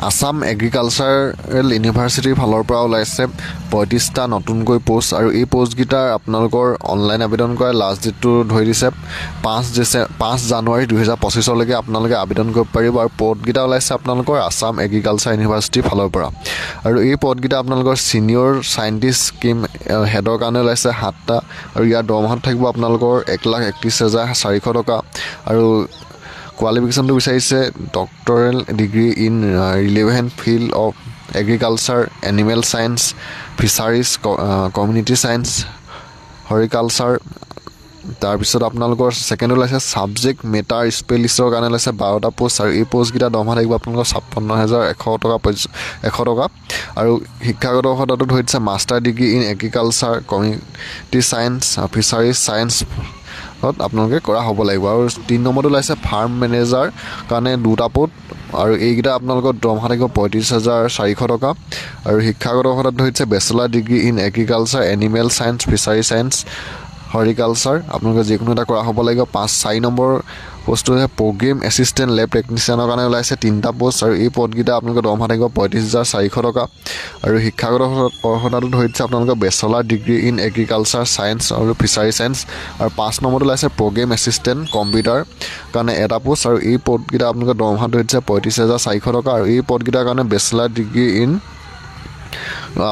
Assam agricultural ইউনিভাৰ্চিটিৰ ফালৰ পৰা ওলাইছে ৩৫টা নতুনকৈ পোষ্ট আৰু এই পোষ্টকেইটাৰ আপোনালোকৰ অনলাইন আবেদন কৰাৰ লাষ্ট ডেটটো ধৰি দিছে ৫ জানুৱাৰী ২০২৫লৈকে আপোনালোকে আবেদন কৰিব পাৰিব আৰু পদকেইটা ওলাইছে আপোনালোকৰ আসাম এগ্ৰিকালচাৰ ইউনিভাৰ্চিটিৰ ফালৰ পৰা আৰু এই পদকেইটা আপোনালোকৰ ছিনিয়ৰ চাইণ্টিষ্ট স্কিম হেডৰ কাৰণে ওলাইছে 7টা আৰু ইয়াৰ দৰমহাটো থাকিব আপোনালোকৰ ১,৩১,৪০০ টকা আৰু কোৱালিফিকেশ্যনটো বিচাৰিছে doctoral degree in relevant field of agriculture animal science fisheries community science horticulture তাৰপিছত আপোনালোকৰ ছেকেণ্ড ওলাইছে ছাবজেক্ট মেটাৰ স্পেচিয়েলিষ্টৰ কাৰণে ওলাইছে 12টা পোষ্ট আৰু এই পোষ্টকেইটা দৰমহা থাকিব আপোনালোকৰ ৫৬,১০০ টকা আৰু শিক্ষাগত অৰ্হতাটো ধৰি দিছে master degree in agriculture community science fisheries science আপোনালোকে কৰা হ'ব লাগিব আৰু ৩ নম্বৰটো ওলাইছে ফাৰ্ম মেনেজাৰ কাৰণে 2টা পোষ্ট আৰু এইকেইটা আপোনালোকৰ দৰমহা থাকিব ৩৫,৪০০ টকা আৰু শিক্ষাগত অৰ্হতাটো ধৰিছে bachelor degree in agriculture animal science fishery science horticulture আপোনালোকে যিকোনো এটা কৰা হ'ব লাগিব 4 নম্বৰ পোষ্টটো হৈছে প্ৰগ্ৰেম এছিষ্টেণ্ট লেব টেকনিচিয়ানৰ কাৰণে ওলাইছে 3টা পোষ্ট আৰু এই পদকেইটা আপোনালোকৰ দৰমহা থাকিব ৩৫,৪০০ টকা আৰু শিক্ষাগত অৰ্হতাটো ধৰিছে আপোনালোকৰ bachelor degree in agriculture science আৰু ফিচাৰী ছায়েন্স আৰু 5 নম্বৰটো ওলাইছে প্ৰগ্ৰেম এছিষ্টেণ্ট কম্পিউটাৰ কাৰণে 1টা পোষ্ট আৰু এই পদকেইটা আপোনালোকৰ দৰমহা ধৰিছে ৩৫,৪০০ টকা আৰু এই পদকেইটাৰ কাৰণে বেচেলাৰ ডিগ্ৰী ইন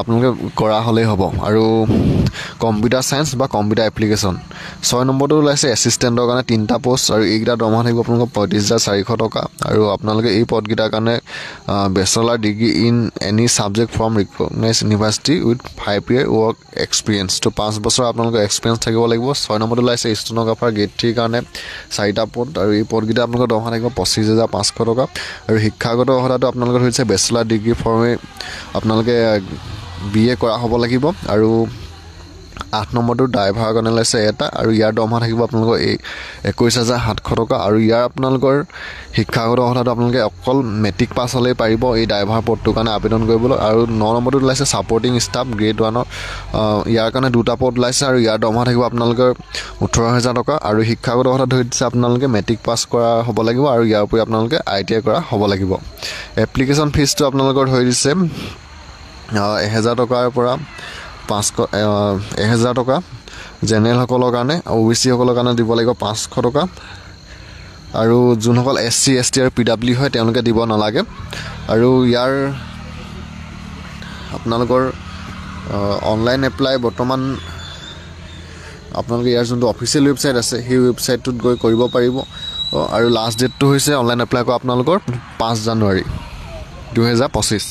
আপোনালোকে কৰা হ'লেই হ'ব আৰু কম্পিউটাৰ ছায়েন্স বা কম্পিউটাৰ এপ্লিকেশ্যন 6 নম্বৰটো ওলাইছে এছিষ্টেণ্টৰ কাৰণে 3টা পোষ্ট আৰু এইকেইটা দৰমহা থাকিব আপোনালোকৰ ৩৫,৪০০ টকা আৰু আপোনালোকে এই পদকেইটাৰ কাৰণে bachelor degree in any subject from recognise university with 5 year work experience তো 5 বছৰ আপোনালোকৰ এক্সপিৰিয়েঞ্চ থাকিব লাগিব 6 নম্বৰটো ওলাইছে ষ্টেনোগ্ৰাফাৰ গ্ৰেড 3 কাৰণে 4টা পদ আৰু এই পদকেইটা আপোনালোকৰ দৰমহা থাকিব ২৫,৫০০ টকা আৰু শিক্ষাগত অৰ্হতাটো আপোনালোকে ধৰিছে বেচেলাৰ ডিগ্ৰী ফৰ্মে আপোনালোকে BA কৰা হ'ব লাগিব আৰু 8 নম্বৰটো ড্ৰাইভাৰৰ কাৰণে ওলাইছে 1টা আৰু ইয়াৰ দৰমহা থাকিব আপোনালোকৰ ২১,৭০০ টকা আৰু ইয়াৰ আপোনালোকৰ শিক্ষাগত অৰ্হতাটো আপোনালোকে অকল মেট্ৰিক পাছ হ'লেই পাৰিব এই ড্ৰাইভাৰ পদটোৰ কাৰণে আবেদন কৰিবলৈ আৰু 9 নম্বৰটো ওলাইছে ছাপৰ্টিং ষ্টাফ গ্ৰেড 1ৰ ইয়াৰ কাৰণে 2টা পদ ওলাইছে আৰু ইয়াৰ দৰমহা থাকিব আপোনালোকৰ ১৮,০০০ টকা আৰু শিক্ষাগত অৰ্হতা ধৰি দিছে আপোনালোকে মেট্ৰিক পাছ কৰা হ'ব লাগিব আৰু ইয়াৰ উপৰি আপোনালোকে ITI কৰা হ'ব লাগিব এপ্লিকেশ্যন ফিজটো আপোনালোকৰ ধৰি দিছে ১,০০০ টকাৰ পৰা ১,০০০ টকা জেনেৰেলসকলৰ কাৰণে OBC সকলৰ কাৰণে দিব লাগিব ৫০০ টকা আৰু যোনসকল SC ST আৰু PW হয় তেওঁলোকে দিব নালাগে আৰু ইয়াৰ আপোনালোকৰ অনলাইন এপ্লাই বৰ্তমান আপোনালোকে ইয়াৰ যোনটো অফিচিয়েল ৱেবছাইট আছে সেই ৱেবছাইটটোত গৈ কৰিব পাৰিব আৰু লাষ্ট ডেটটো হৈছে অনলাইন এপ্লাই কৰা আপোনালোকৰ 5 জানুৱাৰী ২০২৫